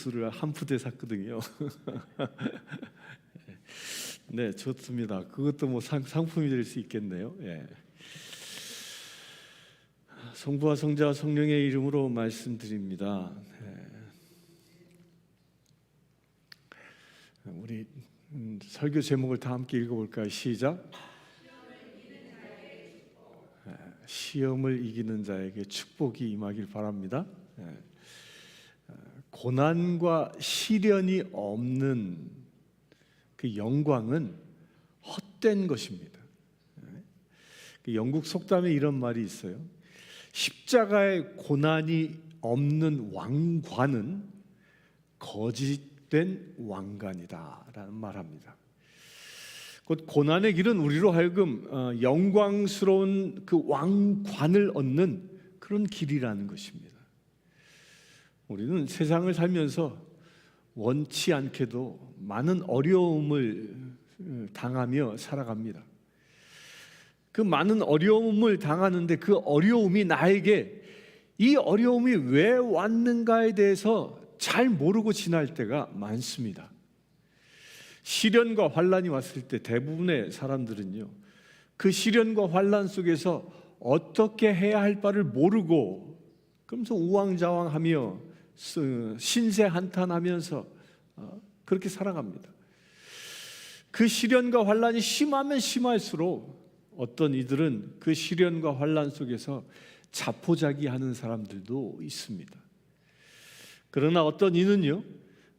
구두를 한 푸대 샀거든요. 네, 좋습니다. 그것도 뭐 상품이 될 수 있겠네요. 예. 성부와 성자와 성령의 이름으로 말씀드립니다. 우리 설교 제목을 다 함께 읽어볼까요? 시작. 시험을 이기는 자에게 축복이 임하길 바랍니다. 고난과 시련이 없는 그 영광은 헛된 것입니다. 영국 속담에 이런 말이 있어요. 십자가의 고난이 없는 왕관은 거짓된 왕관이다라는 말합니다. 곧 고난의 길은 우리로 하여금 영광스러운 그 왕관을 얻는 그런 길이라는 것입니다. 우리는 세상을 살면서 원치 않게도 많은 어려움을 당하며 살아갑니다. 그 많은 어려움을 당하는데 그 어려움이 나에게 이 어려움이 왜 왔는가에 대해서 잘 모르고 지날 때가 많습니다. 시련과 환난이 왔을 때 대부분의 사람들은요, 그 시련과 환난 속에서 어떻게 해야 할 바를 모르고 그러면서 우왕좌왕하며 신세한탄하면서 그렇게 살아갑니다. 그 시련과 환난이 심하면 심할수록 어떤 이들은 그 시련과 환난 속에서 자포자기하는 사람들도 있습니다. 그러나 어떤 이는요,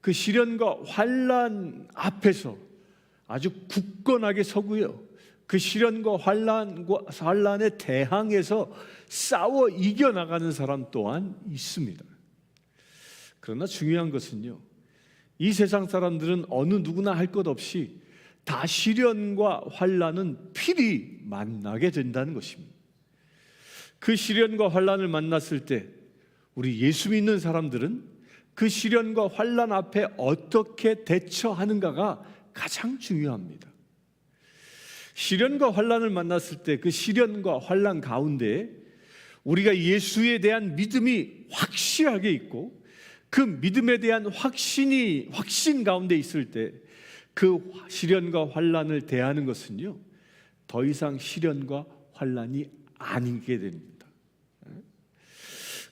그 시련과 환난 앞에서 아주 굳건하게 서고요, 그 시련과 환난에 대항해서 싸워 이겨나가는 사람 또한 있습니다. 그러나 중요한 것은요, 이 세상 사람들은 어느 누구나 할 것 없이 다 시련과 환난은 필히 만나게 된다는 것입니다. 그 시련과 환난을 만났을 때 우리 예수 믿는 사람들은 그 시련과 환난 앞에 어떻게 대처하는가가 가장 중요합니다. 시련과 환난을 만났을 때 그 시련과 환난 가운데 우리가 예수에 대한 믿음이 확실하게 있고 그 믿음에 대한 확신 가운데 있을 때 그 시련과 환난을 대하는 것은요, 더 이상 시련과 환난이 아니게 됩니다.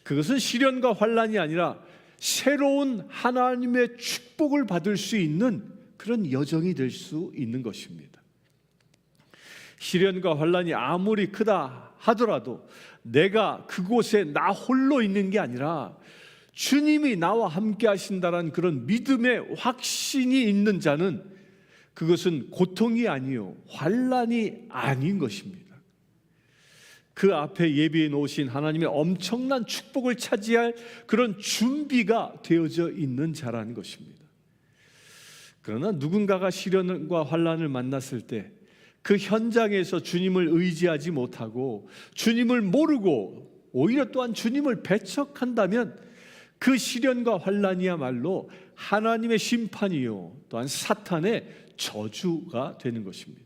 그것은 시련과 환난이 아니라 새로운 하나님의 축복을 받을 수 있는 그런 여정이 될 수 있는 것입니다. 시련과 환난이 아무리 크다 하더라도 내가 그곳에 나 홀로 있는 게 아니라 주님이 나와 함께 하신다는 그런 믿음의 확신이 있는 자는 그것은 고통이 아니요 환난이 아닌 것입니다. 그 앞에 예비해 놓으신 하나님의 엄청난 축복을 차지할 그런 준비가 되어져 있는 자라는 것입니다. 그러나 누군가가 시련과 환난을 만났을 때 그 현장에서 주님을 의지하지 못하고 주님을 모르고 오히려 또한 주님을 배척한다면 그 시련과 환난이야말로 하나님의 심판이요 또한 사탄의 저주가 되는 것입니다.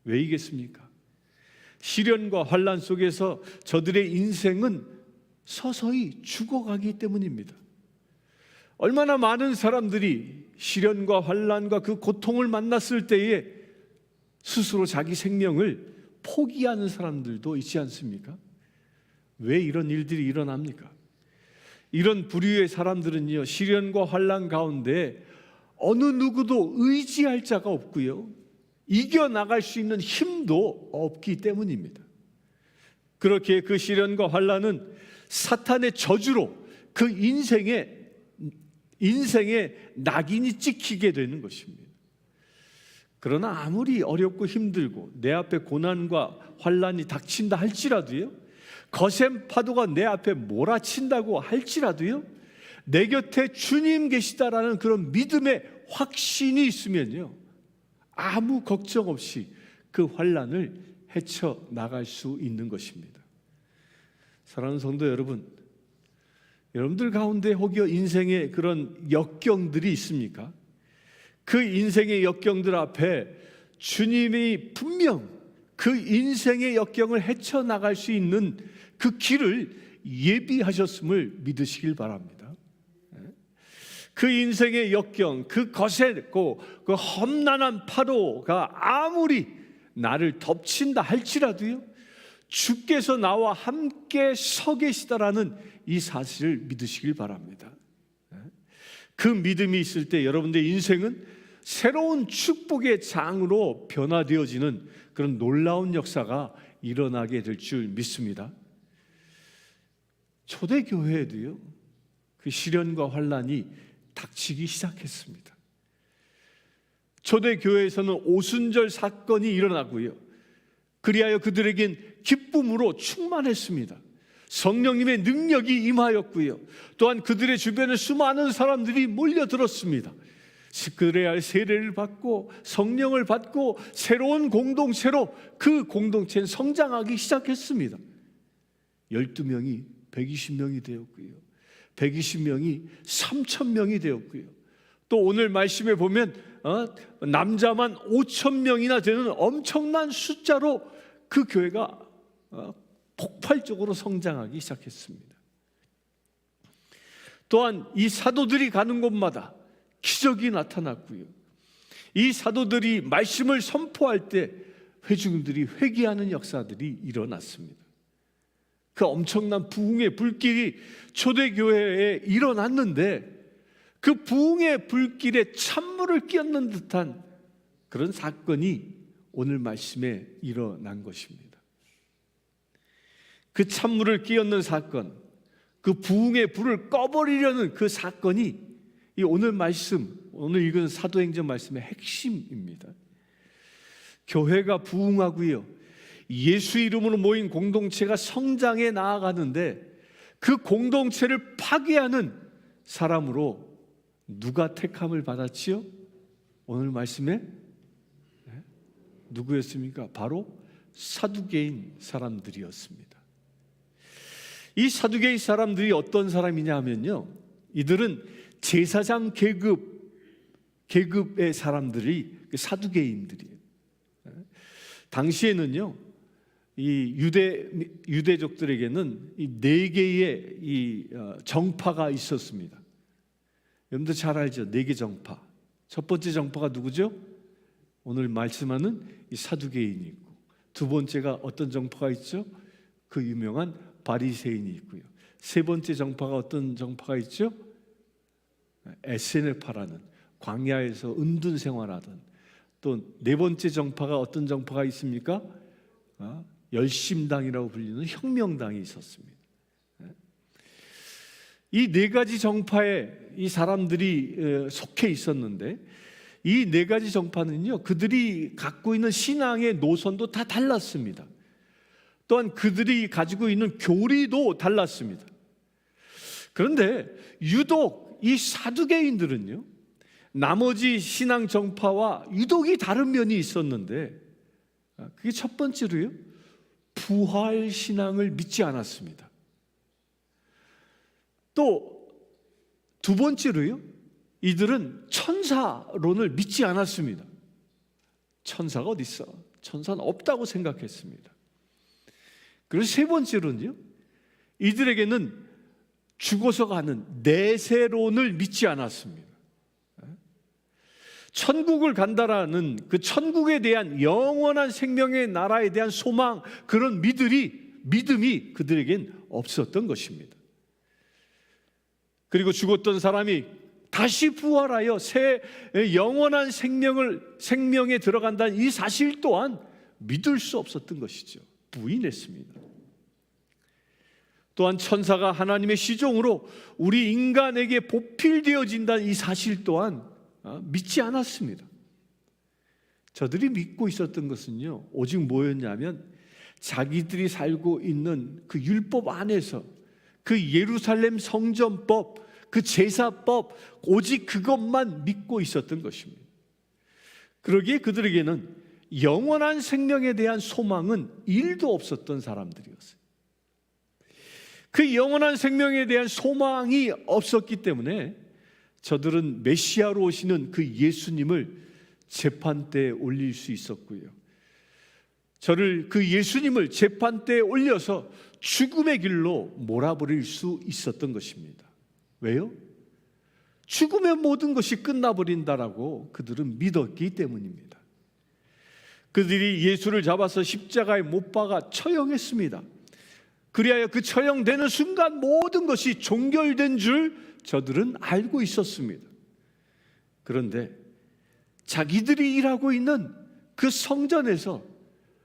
왜이겠습니까? 시련과 환난 속에서 저들의 인생은 서서히 죽어가기 때문입니다. 얼마나 많은 사람들이 시련과 환난과 그 고통을 만났을 때에 스스로 자기 생명을 포기하는 사람들도 있지 않습니까? 왜 이런 일들이 일어납니까? 이런 부류의 사람들은요, 시련과 환난 가운데 어느 누구도 의지할 자가 없고요, 이겨나갈 수 있는 힘도 없기 때문입니다. 그렇게 그 시련과 환난은 사탄의 저주로 그 인생에 낙인이 찍히게 되는 것입니다. 그러나 아무리 어렵고 힘들고 내 앞에 고난과 환난이 닥친다 할지라도요, 거센 파도가 내 앞에 몰아친다고 할지라도요, 내 곁에 주님 계시다라는 그런 믿음의 확신이 있으면요, 아무 걱정 없이 그 환난을 헤쳐나갈 수 있는 것입니다. 사랑하는 성도 여러분, 여러분들 가운데 혹여 인생의 그런 역경들이 있습니까? 그 인생의 역경들 앞에 주님이 분명 그 인생의 역경을 헤쳐나갈 수 있는 그 길을 예비하셨음을 믿으시길 바랍니다. 그 인생의 역경, 그 거셌고 그 험난한 파도가 아무리 나를 덮친다 할지라도요, 주께서 나와 함께 서 계시다라는 이 사실을 믿으시길 바랍니다. 그 믿음이 있을 때 여러분들의 인생은 새로운 축복의 장으로 변화되어지는 그런 놀라운 역사가 일어나게 될 줄 믿습니다. 초대교회에도요, 그 시련과 환난이 닥치기 시작했습니다. 초대교회에서는 오순절 사건이 일어나고요, 그리하여 그들에겐 기쁨으로 충만했습니다. 성령님의 능력이 임하였고요, 또한 그들의 주변에 수많은 사람들이 몰려들었습니다. 그래야 할 세례를 받고 성령을 받고 새로운 공동체로 그 공동체는 성장하기 시작했습니다. 12명이 120명이 되었고요, 120명이 3,000명이 되었고요, 또 오늘 말씀에 보면 남자만 5,000명이나 되는 엄청난 숫자로 그 교회가 폭발적으로 성장하기 시작했습니다. 또한 이 사도들이 가는 곳마다 기적이 나타났고요, 이 사도들이 말씀을 선포할 때 회중들이 회개하는 역사들이 일어났습니다. 그 엄청난 부흥의 불길이 초대교회에 일어났는데, 그 부흥의 불길에 찬물을 끼얹는 듯한 그런 사건이 오늘 말씀에 일어난 것입니다. 그 찬물을 끼얹는 사건, 그 부흥의 불을 꺼버리려는 그 사건이 이 오늘 말씀, 오늘 읽은 사도행전 말씀의 핵심입니다. 교회가 부흥하고요, 예수 이름으로 모인 공동체가 성장해 나아가는데, 그 공동체를 파괴하는 사람으로 누가 택함을 받았지요? 오늘 말씀에 누구였습니까? 바로 사두개인 사람들이었습니다. 이 사두개인 사람들이 어떤 사람이냐 하면요, 이들은 제사장 계급의 사람들이 사두개인들이에요. 당시에는요, 이 유대족들에게는 이 4개의 이 정파가 있었습니다. 여러분들 잘 알죠? 4개 정파. 첫 번째 정파가 누구죠? 오늘 말씀하는 이 사두개인이 있고, 두 번째가 어떤 정파가 있죠? 그 유명한 바리새인이 있고요. 세 번째 정파가 어떤 정파가 있죠? 에세네파라는 광야에서 은둔 생활하던, 또 네 번째 정파가 어떤 정파가 있습니까? 열심당이라고 불리는 혁명당이 있었습니다. 이 4가지 정파에 이 사람들이 속해 있었는데, 이 4가지 정파는요, 그들이 갖고 있는 신앙의 노선도 다 달랐습니다. 또한 그들이 가지고 있는 교리도 달랐습니다. 그런데 유독 이 사두개인들은요, 나머지 신앙 정파와 유독이 다른 면이 있었는데, 그게 첫 번째로요, 부활 신앙을 믿지 않았습니다. 또 두 번째로요, 이들은 천사론을 믿지 않았습니다. 천사가 어디 있어? 천사는 없다고 생각했습니다. 그리고 세 번째로는요, 이들에게는 죽어서 가는 내세론을 믿지 않았습니다. 천국을 간다라는 그 천국에 대한 영원한 생명의 나라에 대한 소망, 그런 믿음이 그들에겐 없었던 것입니다. 그리고 죽었던 사람이 다시 부활하여 새 영원한 생명에 들어간다는 이 사실 또한 믿을 수 없었던 것이죠. 부인했습니다. 또한 천사가 하나님의 시종으로 우리 인간에게 보필되어진다는 이 사실 또한 믿지 않았습니다. 저들이 믿고 있었던 것은요, 오직 뭐였냐면 자기들이 살고 있는 그 율법 안에서 그 예루살렘 성전법, 그 제사법, 오직 그것만 믿고 있었던 것입니다. 그러기에 그들에게는 영원한 생명에 대한 소망은 1도 없었던 사람들이었어요. 그 영원한 생명에 대한 소망이 없었기 때문에 저들은 메시아로 오시는 그 예수님을 재판대에 올릴 수 있었고요, 그 예수님을 재판대에 올려서 죽음의 길로 몰아버릴 수 있었던 것입니다. 왜요? 죽으면 모든 것이 끝나버린다라고 그들은 믿었기 때문입니다. 그들이 예수를 잡아서 십자가에 못 박아 처형했습니다. 그리하여 그 처형되는 순간 모든 것이 종결된 줄 저들은 알고 있었습니다. 그런데 자기들이 일하고 있는 그 성전에서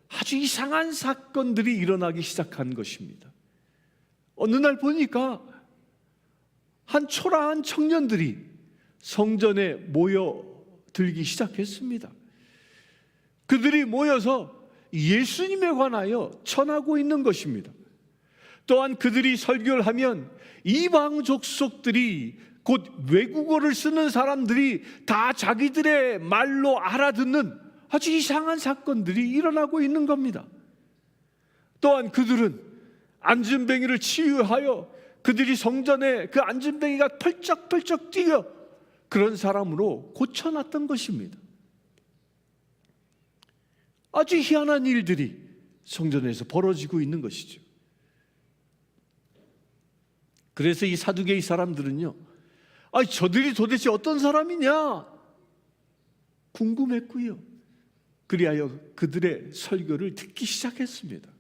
아주 이상한 사건들이 일어나기 시작한 것입니다. 어느 날 보니까 한 초라한 청년들이 성전에 모여들기 시작했습니다. 그들이 모여서 예수님에 관하여 전하고 있는 것입니다. 또한 그들이 설교를 하면 이방 족속들이, 곧 외국어를 쓰는 사람들이 다 자기들의 말로 알아듣는 아주 이상한 사건들이 일어나고 있는 겁니다. 또한 그들은 안진뱅이를 치유하여 그들이 성전에 그 안진뱅이가 펄쩍펄쩍 뛰어 그런 사람으로 고쳐놨던 것입니다. 아주 희한한 일들이 성전에서 벌어지고 있는 것이죠. 그래서 이 사두개이 사람들은요, 저들이 도대체 어떤 사람이냐 궁금했고요. 그리하여 그들의 설교를 듣기 시작했습니다.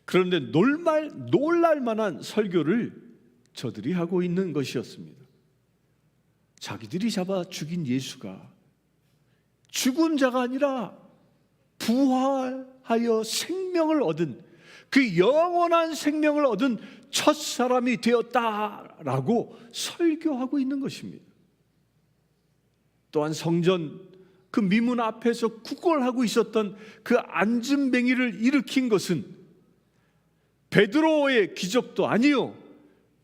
그런데 놀랄 만한 설교를 저들이 하고 있는 것이었습니다. 자기들이 잡아 죽인 예수가 죽은 자가 아니라 부활하여 생명을 얻은, 그 영원한 생명을 얻은 첫 사람이 되었다라고 설교하고 있는 것입니다. 또한 성전 그 미문 앞에서 구걸하고 있었던 그 안진뱅이를 일으킨 것은 베드로의 기적도 아니요,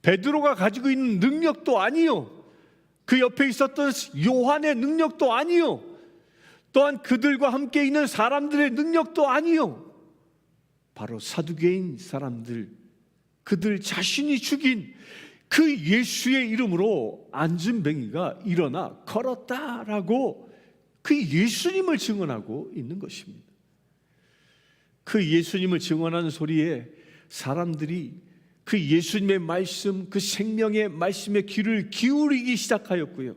베드로가 가지고 있는 능력도 아니요, 그 옆에 있었던 요한의 능력도 아니요, 또한 그들과 함께 있는 사람들의 능력도 아니요, 바로 사두개인 사람들, 그들 자신이 죽인 그 예수의 이름으로 안진뱅이가 일어나 걸었다라고 그 예수님을 증언하고 있는 것입니다. 그 예수님을 증언하는 소리에 사람들이 그 예수님의 말씀, 그 생명의 말씀에 귀를 기울이기 시작하였고요,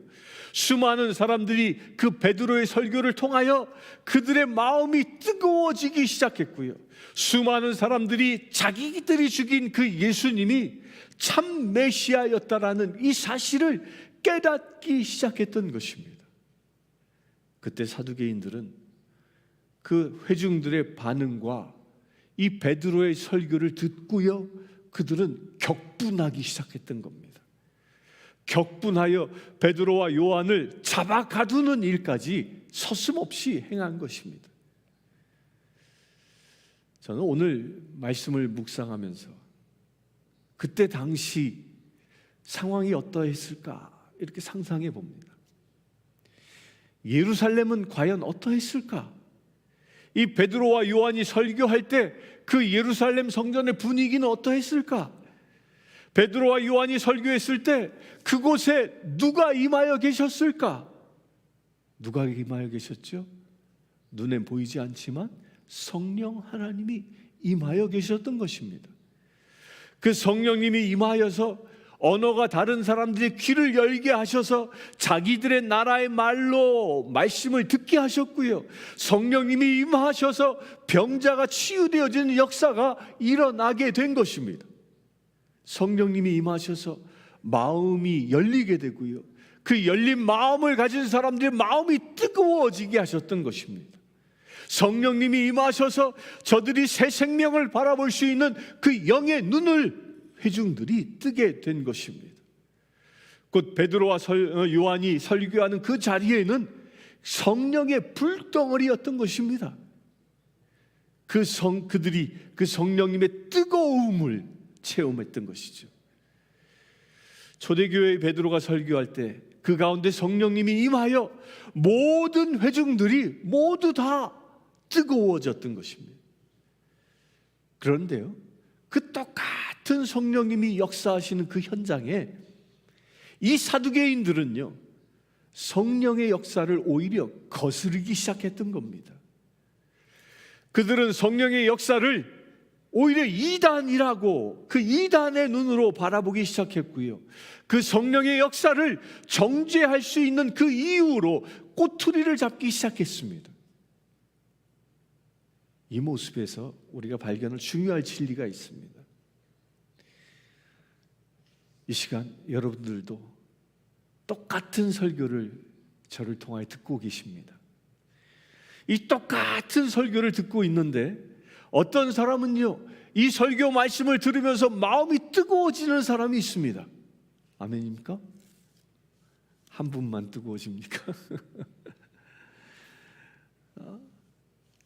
수많은 사람들이 그 베드로의 설교를 통하여 그들의 마음이 뜨거워지기 시작했고요, 수많은 사람들이 자기들이 죽인 그 예수님이 참 메시아였다라는 이 사실을 깨닫기 시작했던 것입니다. 그때 사두개인들은 그 회중들의 반응과 이 베드로의 설교를 듣고요, 그들은 격분하기 시작했던 겁니다. 격분하여 베드로와 요한을 잡아 가두는 일까지 서슴없이 행한 것입니다. 저는 오늘 말씀을 묵상하면서 그때 당시 상황이 어떠했을까 이렇게 상상해 봅니다. 예루살렘은 과연 어떠했을까? 이 베드로와 요한이 설교할 때 그 예루살렘 성전의 분위기는 어떠했을까? 베드로와 요한이 설교했을 때 그곳에 누가 임하여 계셨을까? 누가 임하여 계셨죠? 눈에 보이지 않지만 성령 하나님이 임하여 계셨던 것입니다. 그 성령님이 임하여서 언어가 다른 사람들의 귀를 열게 하셔서 자기들의 나라의 말로 말씀을 듣게 하셨고요, 성령님이 임하셔서 병자가 치유되어지는 역사가 일어나게 된 것입니다. 성령님이 임하셔서 마음이 열리게 되고요, 그 열린 마음을 가진 사람들의 마음이 뜨거워지게 하셨던 것입니다. 성령님이 임하셔서 저들이 새 생명을 바라볼 수 있는 그 영의 눈을 회중들이 뜨게 된 것입니다. 곧 베드로와 요한이 설교하는 그 자리에는 성령의 불덩어리였던 것입니다. 그들이 그 성령님의 뜨거움을 체험했던 것이죠. 초대교회의 베드로가 설교할 때 그 가운데 성령님이 임하여 모든 회중들이 모두 다 뜨거워졌던 것입니다. 그런데요, 그 똑같은 성령님이 역사하시는 그 현장에 이 사두개인들은요, 성령의 역사를 오히려 거스르기 시작했던 겁니다. 그들은 성령의 역사를 오히려 이단이라고 그 이단의 눈으로 바라보기 시작했고요. 그 성령의 역사를 정죄할 수 있는 그 이유로 꼬투리를 잡기 시작했습니다. 이 모습에서 우리가 발견할 중요할 진리가 있습니다. 이 시간 여러분들도 똑같은 설교를 저를 통하여 듣고 계십니다. 이 똑같은 설교를 듣고 있는데 어떤 사람은요, 이 설교 말씀을 들으면서 마음이 뜨거워지는 사람이 있습니다. 아멘입니까? 한 분만 뜨거워집니까?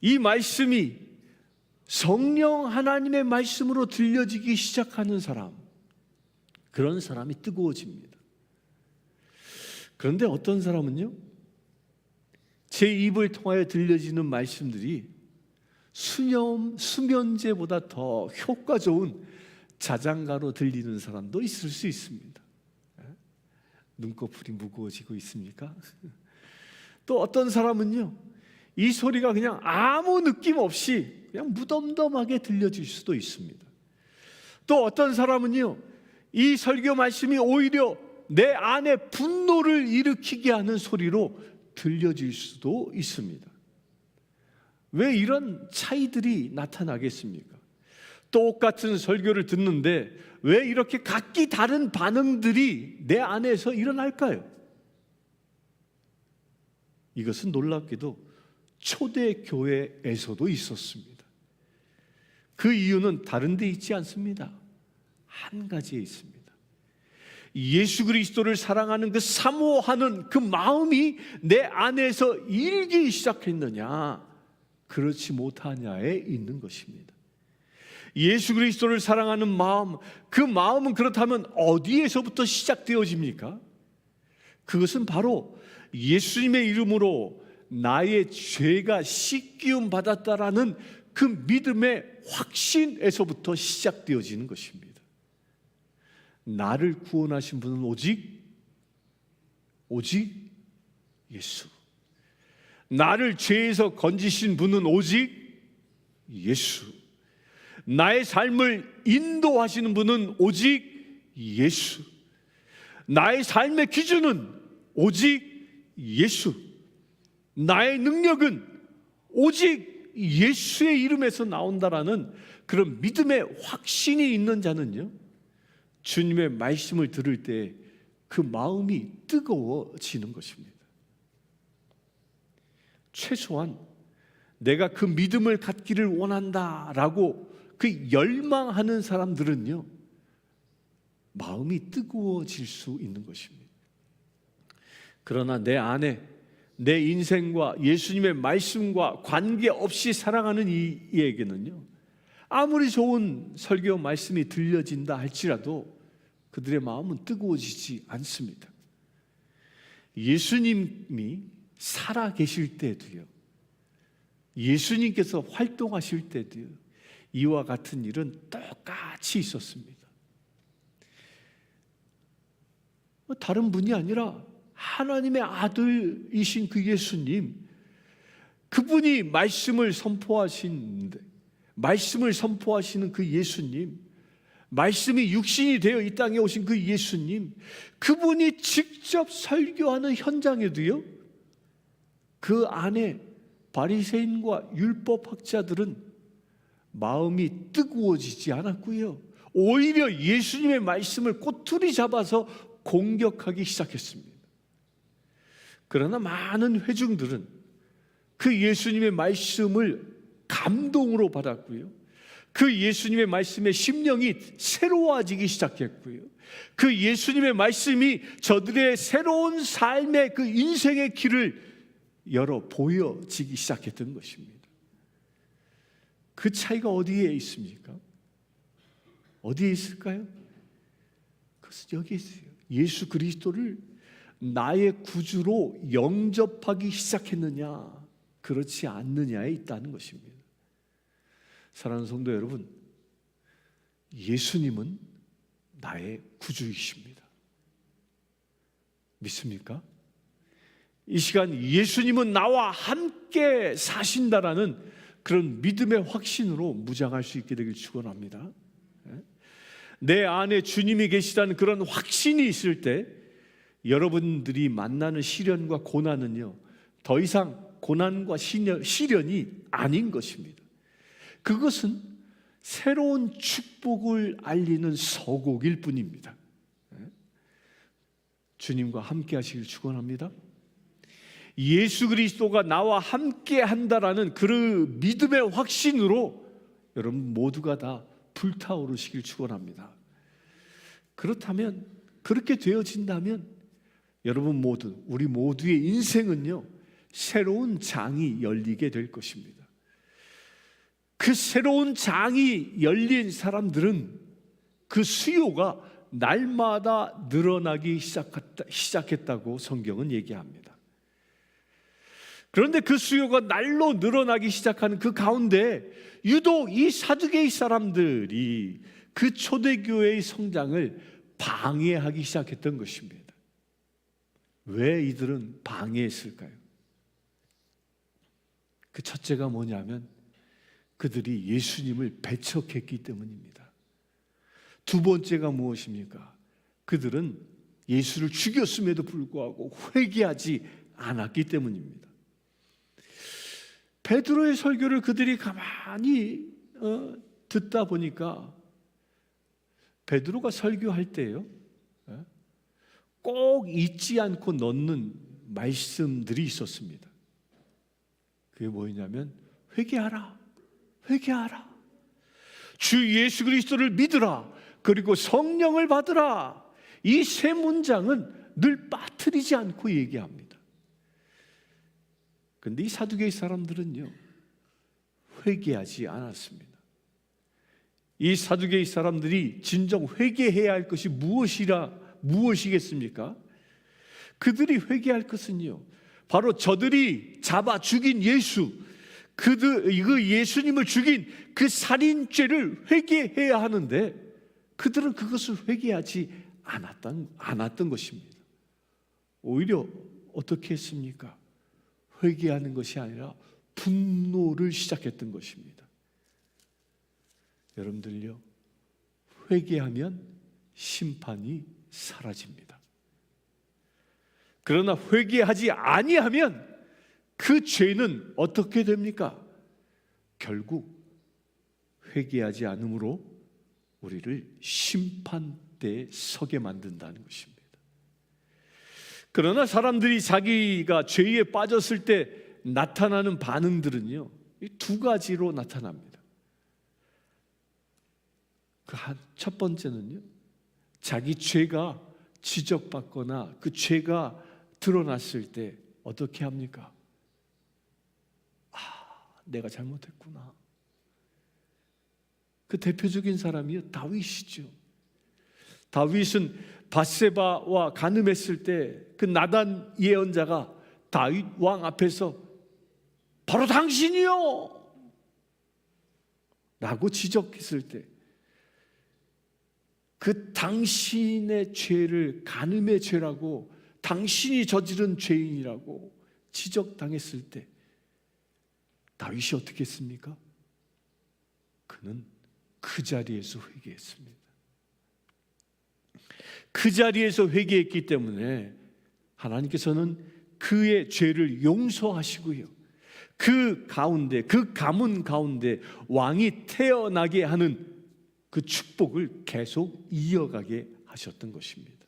이 말씀이 성령 하나님의 말씀으로 들려지기 시작하는 사람, 그런 사람이 뜨거워집니다. 그런데 어떤 사람은요, 제 입을 통하여 들려지는 말씀들이 수면제보다 더 효과 좋은 자장가로 들리는 사람도 있을 수 있습니다. 눈꺼풀이 무거워지고 있습니까? 또 어떤 사람은요, 이 소리가 그냥 아무 느낌 없이 그냥 무덤덤하게 들려질 수도 있습니다. 또 어떤 사람은요, 이 설교 말씀이 오히려 내 안에 분노를 일으키게 하는 소리로 들려질 수도 있습니다. 왜 이런 차이들이 나타나겠습니까? 똑같은 설교를 듣는데 왜 이렇게 각기 다른 반응들이 내 안에서 일어날까요? 이것은 놀랍게도 초대교회에서도 있었습니다. 그 이유는 다른 데 있지 않습니다. 한 가지에 있습니다. 예수 그리스도를 사랑하는 그 사모하는 그 마음이 내 안에서 일기 시작했느냐, 그렇지 못하냐에 있는 것입니다. 예수 그리스도를 사랑하는 마음, 그 마음은 그렇다면 어디에서부터 시작되어집니까? 그것은 바로 예수님의 이름으로 나의 죄가 씻기움 받았다라는 그 믿음의 확신에서부터 시작되어지는 것입니다. 나를 구원하신 분은 오직 예수. 나를 죄에서 건지신 분은 오직 예수. 나의 삶을 인도하시는 분은 오직 예수. 나의 삶의 기준은 오직 예수. 나의 능력은 오직 예수의 이름에서 나온다라는 그런 믿음의 확신이 있는 자는요, 주님의 말씀을 들을 때 그 마음이 뜨거워지는 것입니다. 최소한 내가 그 믿음을 갖기를 원한다라고 그 열망하는 사람들은요, 마음이 뜨거워질 수 있는 것입니다. 그러나 내 안에 내 인생과 예수님의 말씀과 관계없이 살아가는 이에게는요, 아무리 좋은 설교 말씀이 들려진다 할지라도 그들의 마음은 뜨거워지지 않습니다. 예수님이 살아 계실 때도요, 예수님께서 활동하실 때도요, 이와 같은 일은 똑같이 있었습니다. 다른 분이 아니라 하나님의 아들이신 그 예수님, 그분이 말씀을 선포하시는데, 말씀을 선포하시는 그 예수님, 말씀이 육신이 되어 이 땅에 오신 그 예수님, 그분이 직접 설교하는 현장에도요, 그 안에 바리새인과 율법학자들은 마음이 뜨거워지지 않았고요, 오히려 예수님의 말씀을 꼬투리 잡아서 공격하기 시작했습니다. 그러나 많은 회중들은 그 예수님의 말씀을 감동으로 받았고요, 그 예수님의 말씀에 심령이 새로워지기 시작했고요, 그 예수님의 말씀이 저들의 새로운 삶의 그 인생의 길을 열어 보여지기 시작했던 것입니다. 그 차이가 어디에 있습니까? 어디에 있을까요? 그것은 여기 있어요. 예수 그리스도를 나의 구주로 영접하기 시작했느냐, 그렇지 않느냐에 있다는 것입니다. 사랑하는 성도 여러분, 예수님은 나의 구주이십니다. 믿습니까? 이 시간 예수님은 나와 함께 사신다라는 그런 믿음의 확신으로 무장할 수 있게 되길 축원합니다. 내 안에 주님이 계시다는 그런 확신이 있을 때 여러분들이 만나는 시련과 고난은요, 더 이상 고난과 시련이 아닌 것입니다. 그것은 새로운 축복을 알리는 서곡일 뿐입니다. 주님과 함께 하시길 축원합니다. 예수 그리스도가 나와 함께 한다라는 그 믿음의 확신으로 여러분 모두가 다 불타오르시길 축원합니다. 그렇다면, 그렇게 되어진다면 여러분 모두, 우리 모두의 인생은요, 새로운 장이 열리게 될 것입니다. 그 새로운 장이 열린 사람들은 그 수요가 날마다 늘어나기 시작했다고 성경은 얘기합니다. 그런데 그 수요가 날로 늘어나기 시작하는 그 가운데 유독 이 사두개의 사람들이 그 초대교회의 성장을 방해하기 시작했던 것입니다. 왜 이들은 방해했을까요? 그 첫째가 뭐냐면 그들이 예수님을 배척했기 때문입니다. 두 번째가 무엇입니까? 그들은 예수를 죽였음에도 불구하고 회개하지 않았기 때문입니다. 베드로의 설교를 그들이 가만히 듣다 보니까 베드로가 설교할 때요, 꼭 잊지 않고 넣는 말씀들이 있었습니다. 그게 뭐냐면 회개하라, 회개하라, 주 예수 그리스도를 믿으라, 그리고 성령을 받으라. 이 세 문장은 늘 빠뜨리지 않고 얘기합니다. 그런데 이 사두개의 사람들은요, 회개하지 않았습니다. 이 사두개의 사람들이 진정 회개해야 할 것이 무엇이겠습니까? 그들이 회개할 것은요, 바로 저들이 잡아 죽인 예수, 그 예수님을 죽인 그 살인죄를 회개해야 하는데 그들은 그것을 회개하지 않았던 것입니다. 오히려 어떻게 했습니까? 회개하는 것이 아니라 분노를 시작했던 것입니다. 여러분들요, 회개하면 심판이 사라집니다. 그러나 회개하지 아니하면 그 죄는 어떻게 됩니까? 결국 회개하지 않으므로 우리를 심판대에 서게 만든다는 것입니다. 그러나 사람들이 자기가 죄에 빠졌을 때 나타나는 반응들은요, 두 가지로 나타납니다. 첫 번째는요, 자기 죄가 지적받거나 그 죄가 드러났을 때 어떻게 합니까? 내가 잘못했구나. 그 대표적인 사람이 다윗이죠. 다윗은 밧세바와 간음했을 때 그 나단 예언자가 다윗 왕 앞에서 바로 당신이요 라고 지적했을 때, 그 당신의 죄를 간음의 죄라고, 당신이 저지른 죄인이라고 지적당했을 때 다윗이 어떻게 했습니까? 그는 그 자리에서 회개했습니다. 그 자리에서 회개했기 때문에 하나님께서는 그의 죄를 용서하시고요, 그 가운데, 그 가문 가운데 왕이 태어나게 하는 그 축복을 계속 이어가게 하셨던 것입니다.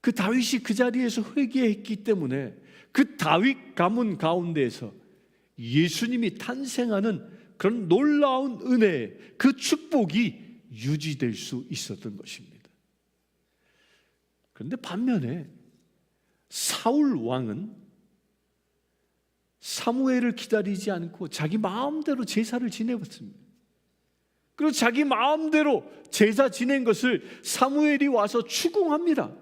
그 다윗이 그 자리에서 회개했기 때문에 그 다윗 가문 가운데에서 예수님이 탄생하는 그런 놀라운 은혜, 그 축복이 유지될 수 있었던 것입니다. 그런데 반면에 사울 왕은 사무엘을 기다리지 않고 자기 마음대로 제사를 지내봤습니다. 그리고 자기 마음대로 제사 지낸 것을 사무엘이 와서 추궁합니다.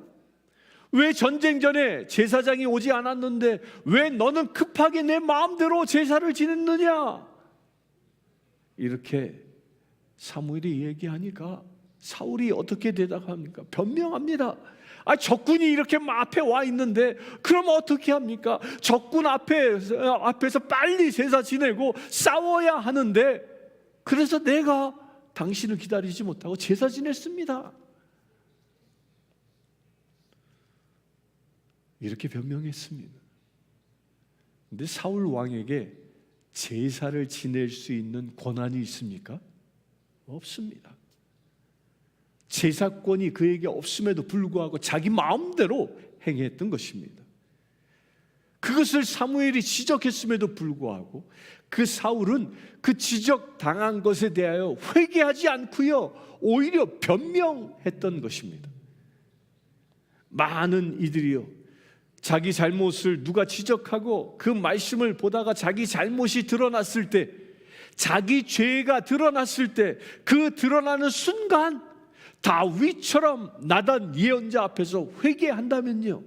왜 전쟁 전에 제사장이 오지 않았는데 왜 너는 급하게 내 마음대로 제사를 지냈느냐? 이렇게 사무엘이 얘기하니까 사울이 어떻게 대답합니까? 변명합니다. 적군이 이렇게 앞에 와 있는데 그럼 어떻게 합니까? 적군 앞에서 빨리 제사 지내고 싸워야 하는데, 그래서 내가 당신을 기다리지 못하고 제사 지냈습니다. 이렇게 변명했습니다. 근데 사울 왕에게 제사를 지낼 수 있는 권한이 있습니까? 없습니다. 제사권이 그에게 없음에도 불구하고 자기 마음대로 행했던 것입니다. 그것을 사무엘이 지적했음에도 불구하고 그 사울은 그 지적당한 것에 대하여 회개하지 않고요, 오히려 변명했던 것입니다. 많은 이들이요, 자기 잘못을 누가 지적하고 그 말씀을 보다가 자기 잘못이 드러났을 때, 자기 죄가 드러났을 때, 그 드러나는 순간 다윗처럼 나단 예언자 앞에서 회개한다면요,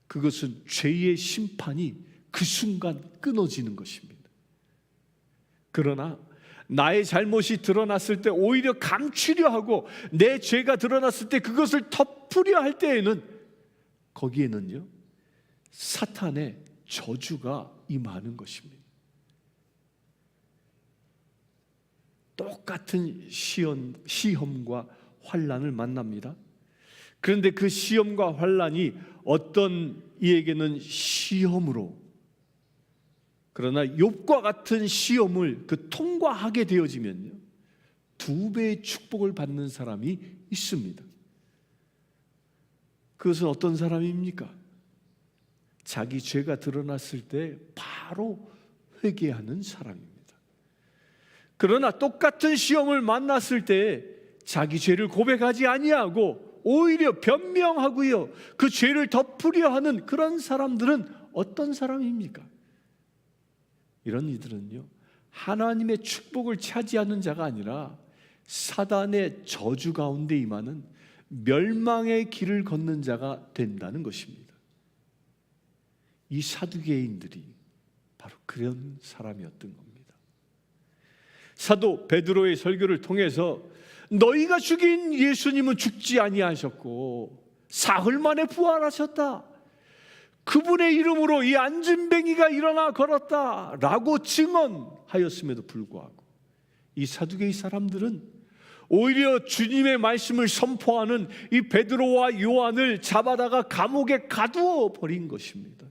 그것은 죄의 심판이 그 순간 끊어지는 것입니다. 그러나 나의 잘못이 드러났을 때 오히려 감추려 하고, 내 죄가 드러났을 때 그것을 덮으려 할 때에는 거기에는요, 사탄의 저주가 임하는 것입니다. 똑같은 시험과 환난을 만납니다. 그런데 그 시험과 환난이 어떤 이에게는 시험으로, 그러나 욥과 같은 시험을 통과하게 되어지면요, 2배의 축복을 받는 사람이 있습니다. 그것은 어떤 사람입니까? 자기 죄가 드러났을 때 바로 회개하는 사람입니다. 그러나 똑같은 시험을 만났을 때 자기 죄를 고백하지 아니하고 오히려 변명하고요, 그 죄를 덮으려 하는 그런 사람들은 어떤 사람입니까? 이런 이들은요, 하나님의 축복을 차지하는 자가 아니라 사단의 저주 가운데 임하는 멸망의 길을 걷는 자가 된다는 것입니다. 이 사두개인들이 바로 그런 사람이었던 겁니다. 사도 베드로의 설교를 통해서 너희가 죽인 예수님은 죽지 아니하셨고 사흘 만에 부활하셨다, 그분의 이름으로 이 안진뱅이가 일어나 걸었다 라고 증언하였음에도 불구하고 이 사두개의 사람들은 오히려 주님의 말씀을 선포하는 이 베드로와 요한을 잡아다가 감옥에 가두어 버린 것입니다.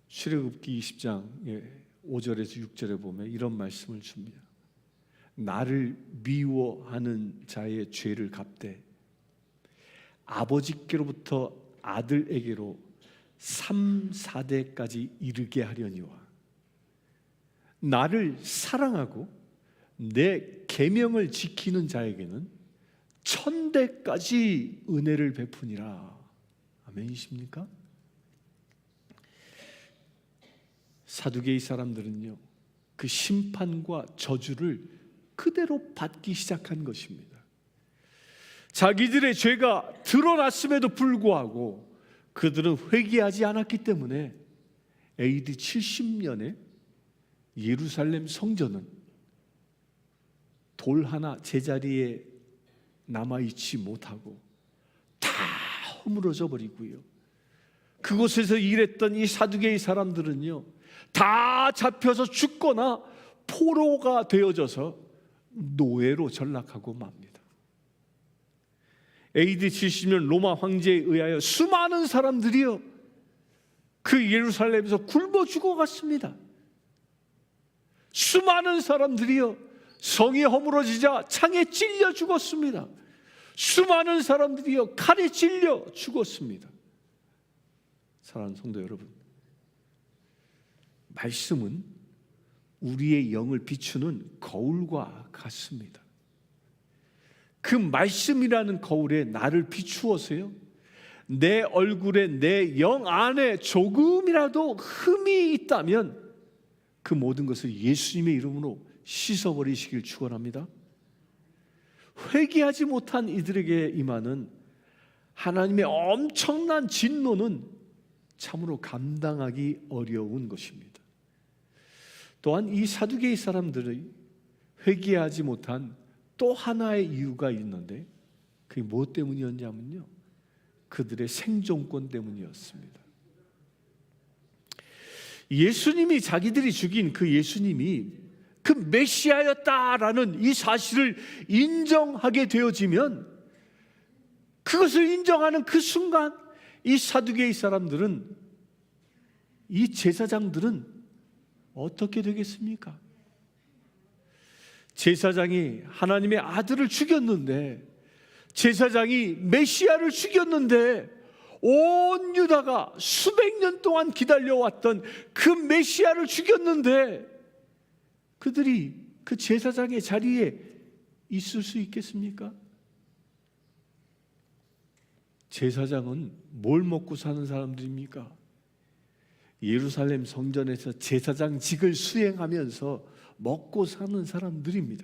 출애굽기 20장 5절에서 6절에 보면 이런 말씀을 줍니다. 나를 미워하는 자의 죄를 갚되 아버지께로부터 아들에게로 3, 4대까지 이르게 하려니와 나를 사랑하고 내 계명을 지키는 자에게는 1000대까지 은혜를 베푸니라. 아멘이십니까? 사두개의 사람들은요, 그 심판과 저주를 그대로 받기 시작한 것입니다. 자기들의 죄가 드러났음에도 불구하고 그들은 회개하지 않았기 때문에 AD 70년에 예루살렘 성전은 돌 하나 제자리에 남아있지 못하고 다 허물어져 버리고요, 그곳에서 일했던 이 사두개의 사람들은요, 다 잡혀서 죽거나 포로가 되어져서 노예로 전락하고 맙니다. AD 70년 로마 황제에 의하여 수많은 사람들이요, 그 예루살렘에서 굶어 죽어갔습니다. 수많은 사람들이요, 성이 허물어지자 창에 찔려 죽었습니다. 수많은 사람들이요, 칼에 찔려 죽었습니다. 사랑하는 성도 여러분, 말씀은 우리의 영을 비추는 거울과 같습니다. 그 말씀이라는 거울에 나를 비추어서요, 내 얼굴에 내 영 안에 조금이라도 흠이 있다면 그 모든 것을 예수님의 이름으로 씻어버리시길 축원합니다. 회개하지 못한 이들에게 임하는 하나님의 엄청난 진노는 참으로 감당하기 어려운 것입니다. 또한 이 사두개의 사람들의 회개하지 못한 또 하나의 이유가 있는데, 그게 무엇 때문이었냐면요, 그들의 생존권 때문이었습니다. 예수님이, 자기들이 죽인 그 예수님이 그 메시아였다라는 이 사실을 인정하게 되어지면, 그것을 인정하는 그 순간 이 사두개의 사람들은, 이 제사장들은 어떻게 되겠습니까? 제사장이 하나님의 아들을 죽였는데, 제사장이 메시아를 죽였는데, 온 유다가 수백 년 동안 기다려왔던 그 메시아를 죽였는데 그들이 그 제사장의 자리에 있을 수 있겠습니까? 제사장은 뭘 먹고 사는 사람들입니까? 예루살렘 성전에서 제사장직을 수행하면서 먹고 사는 사람들입니다.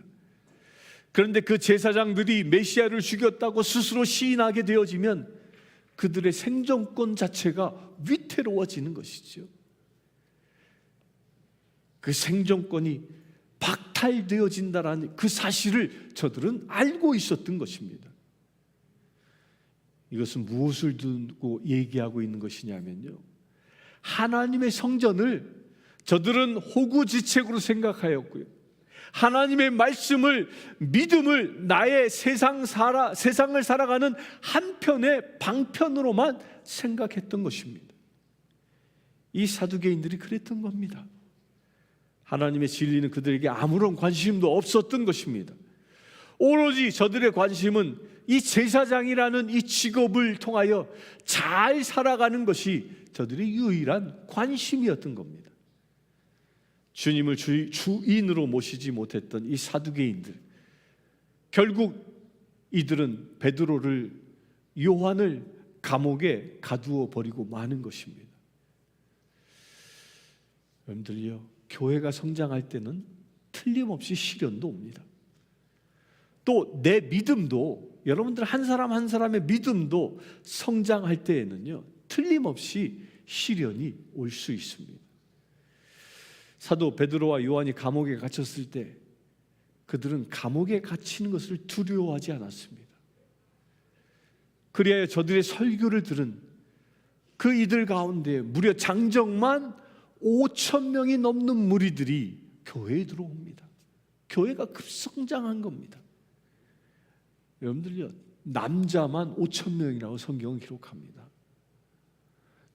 그런데 그 제사장들이 메시아를 죽였다고 스스로 시인하게 되어지면 그들의 생존권 자체가 위태로워지는 것이죠. 그 생존권이 박탈되어진다는 그 사실을 저들은 알고 있었던 것입니다. 이것은 무엇을 두고 얘기하고 있는 것이냐면요, 하나님의 성전을 저들은 호구지책으로 생각하였고요, 하나님의 말씀을, 믿음을 나의 세상을 살아가는 한편의 방편으로만 생각했던 것입니다. 이 사두개인들이 그랬던 겁니다. 하나님의 진리는 그들에게 아무런 관심도 없었던 것입니다. 오로지 저들의 관심은 이 제사장이라는 이 직업을 통하여 잘 살아가는 것이 저들의 유일한 관심이었던 겁니다. 주님을 주인으로 모시지 못했던 이 사두개인들, 결국 이들은 베드로를, 요한을 감옥에 가두어 버리고 마는 것입니다. 여러분들요, 교회가 성장할 때는 틀림없이 시련도 옵니다. 또 내 믿음도, 여러분들 한 사람 한 사람의 믿음도 성장할 때에는요, 틀림없이 시련이 올 수 있습니다. 사도 베드로와 요한이 감옥에 갇혔을 때 그들은 감옥에 갇히는 것을 두려워하지 않았습니다. 그리하여 저들의 설교를 들은 그 이들 가운데 무려 장정만 5,000명이 넘는 무리들이 교회에 들어옵니다. 교회가 급성장한 겁니다. 여러분들요, 남자만 5,000명이라고 성경은 기록합니다.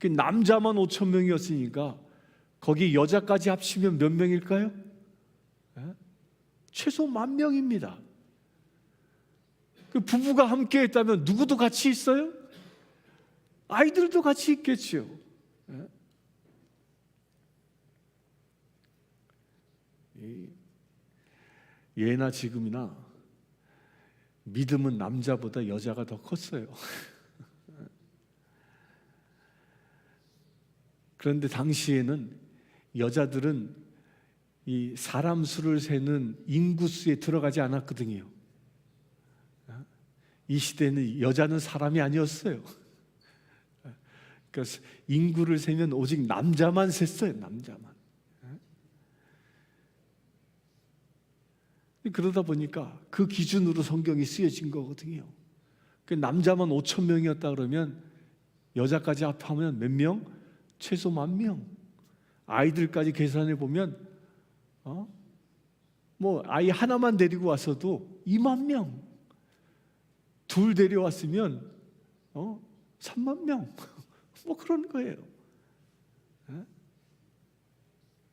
그 남자만 5,000명이었으니까 거기 여자까지 합치면 몇 명일까요? 최소 10,000명입니다. 그 부부가 함께 했다면 누구도 같이 있어요? 아이들도 같이 있겠죠. 예나 지금이나 믿음은 남자보다 여자가 더 컸어요. 그런데 당시에는 여자들은 이 사람 수를 세는 인구수에 들어가지 않았거든요. 이 시대는 여자는 사람이 아니었어요. 그래서 인구를 세면 오직 남자만 셌어요. 남자만. 그러다 보니까 그 기준으로 성경이 쓰여진 거거든요. 남자만 5,000명이었다 그러면 여자까지 합하면 몇 명? 최소 10,000명. 아이들까지 계산해 보면 뭐 아이 하나만 데리고 왔어도 20,000명. 둘 데려왔으면 30,000명. 뭐 그런 거예요.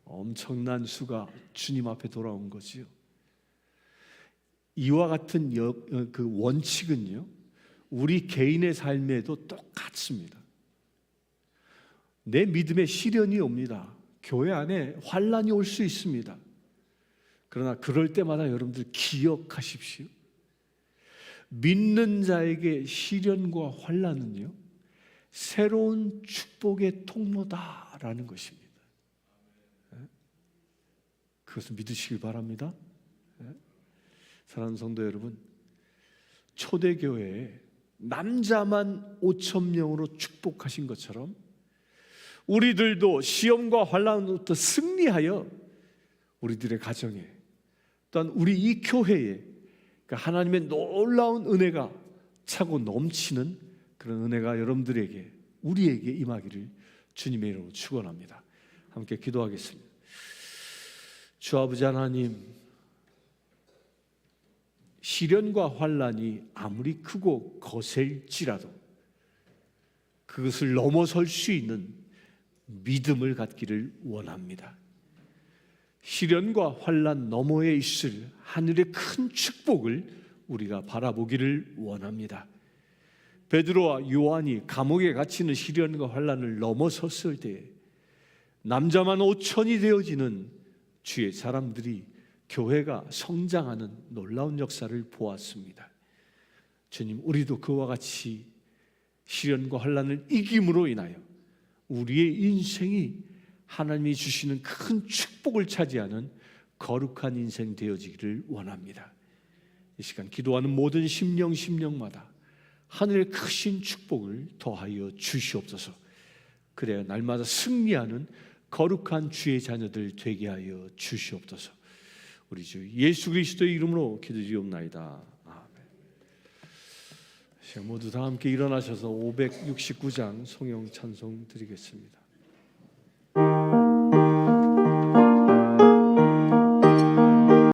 엄청난 수가 주님 앞에 돌아온 거지요. 이와 같은 그 원칙은요, 우리 개인의 삶에도 똑같습니다. 내 믿음에 시련이 옵니다. 교회 안에 환난이 올 수 있습니다. 그러나 그럴 때마다 여러분들 기억하십시오. 믿는 자에게 시련과 환난은요, 새로운 축복의 통로다라는 것입니다. 그것을 믿으시길 바랍니다. 사랑하는 성도 여러분, 초대교회에 남자만 5,000명으로 축복하신 것처럼 우리들도 시험과 환난으로부터 승리하여 우리들의 가정에, 또한 우리 이 교회에 하나님의 놀라운 은혜가 차고 넘치는 그런 은혜가 여러분들에게, 우리에게 임하기를 주님의 이름으로 축원합니다. 함께 기도하겠습니다. 주 아버지 하나님, 시련과 환난이 아무리 크고 거셀지라도 그것을 넘어설 수 있는 믿음을 갖기를 원합니다. 시련과 환난 너머에 있을 하늘의 큰 축복을 우리가 바라보기를 원합니다. 베드로와 요한이 감옥에 갇히는 시련과 환난을 넘어섰을 때 남자만 5천이 되어지는 주의 사람들이, 교회가 성장하는 놀라운 역사를 보았습니다. 주님, 우리도 그와 같이 시련과 환난을 이김으로 인하여 우리의 인생이 하나님이 주시는 큰 축복을 차지하는 거룩한 인생 되어지기를 원합니다. 이 시간 기도하는 모든 심령마다 하늘의 크신 축복을 더하여 주시옵소서. 그래야 날마다 승리하는 거룩한 주의 자녀들 되게 하여 주시옵소서. 우리 주 예수 그리스도의 이름으로 기도드리옵나이다. 아멘. 모두 다 함께 일어나셔서 569장 성령 찬송 드리겠습니다.